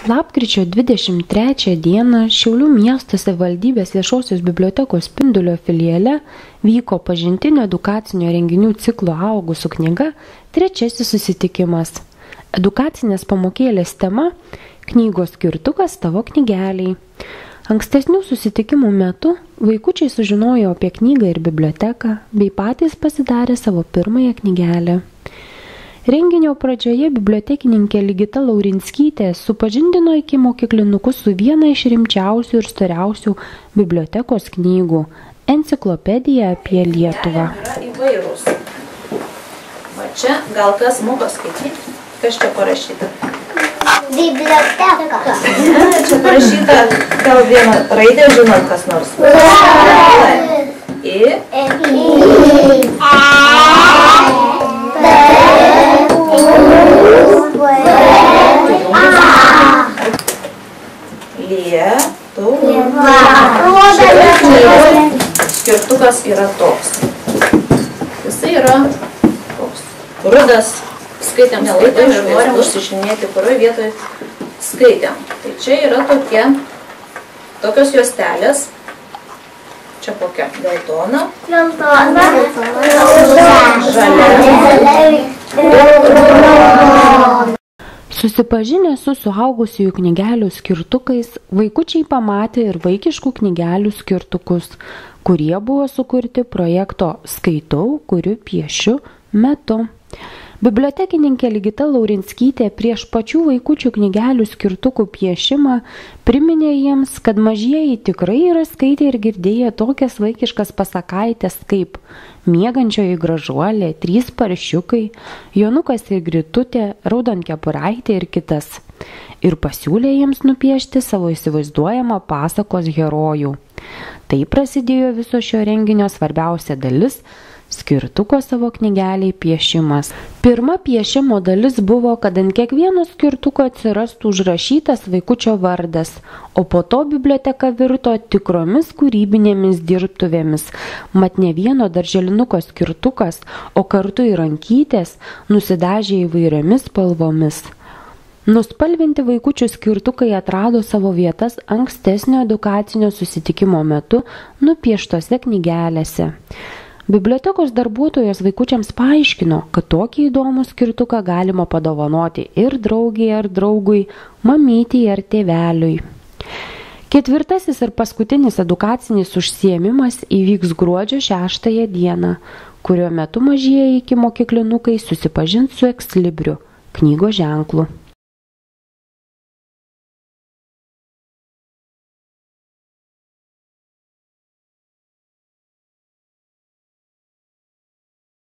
Lapkričio 23 dieną Šiaulių miesto savivaldybės viešosios bibliotekos Spindulio filiale vyko pažintinio edukacinio renginių ciklo Augu su knyga trečiasis susitikimas. Edukacinės pamokėlės tema – knygos skirtukas tavo knygeliai. Ankstesnių susitikimų metu vaikučiai sužinojo apie knygą ir biblioteką, bei patys pasidarė savo pirmąją knygelę. Renginio pradžioje bibliotekininkė Ligita Laurinskytė supažindino ikimokyklinukus su viena iš rimčiausių ir storiausių bibliotekos knygų – Enciklopedija apie Lietuvą. Yra įvairūs. Va čia gal kas moka skaityti? Kas čia parašyta? Biblioteka. Čia parašyta gal vieną raidę, žinot kas nors. Skirtukas yra toks. Jisai yra toks rudas. Skaitėm, ir norim užsižinėti, kurioje vietoje skaitėm. Tai čia yra tokios juostelės. Čia kokia? Geltona. Žalia. Susipažinę su suaugusiųjų knygelių skirtukais, vaikučiai pamatė ir vaikiškų knygelių skirtukus, kurie buvo sukurti projekto Skaitau, kuriu piešiu metu. Bibliotekininkė Ligita Laurinskytė prieš pačių vaikučių knygelių skirtukų piešimą priminė jiems, kad mažieji tikrai yra skaitę ir girdėję tokias vaikiškas pasakaitės kaip Miegančioji gražuolė, Trys paršiukai, Jonukas ir Gritutė, Raudonkepuraitė ir kitas. Ir pasiūlė jiems nupiešti savo įsivaizduojamą pasakos herojų. Tai prasidėjo viso šio renginio svarbiausia dalis – skirtuko savo knygeliai piešimas. Pirma piešimo dalis buvo, kad ant kiekvieno skirtuko atsirastų užrašytas vaikučio vardas, o po to biblioteka virto tikromis kūrybinėmis dirbtuvėmis. Mat ne vieno darželinuko skirtukas, o kartu ir rankytės nusidažė įvairiomis spalvomis. Nuspalvinti vaikučių skirtukai atrado savo vietas ankstesnio edukacinio susitikimo metu nupieštose knygelėse. Bibliotekos darbuotojos vaikučiams paaiškino, kad tokį įdomų skirtuką galima padovanoti ir draugiai ar draugui, mamytei ar tėveliui. Ketvirtasis ir paskutinis edukacinis užsiėmimas įvyks gruodžio 6 dieną, kurio metu mažieji ikimokyklinukai susipažins su Ekslibriu, knygos ženklu.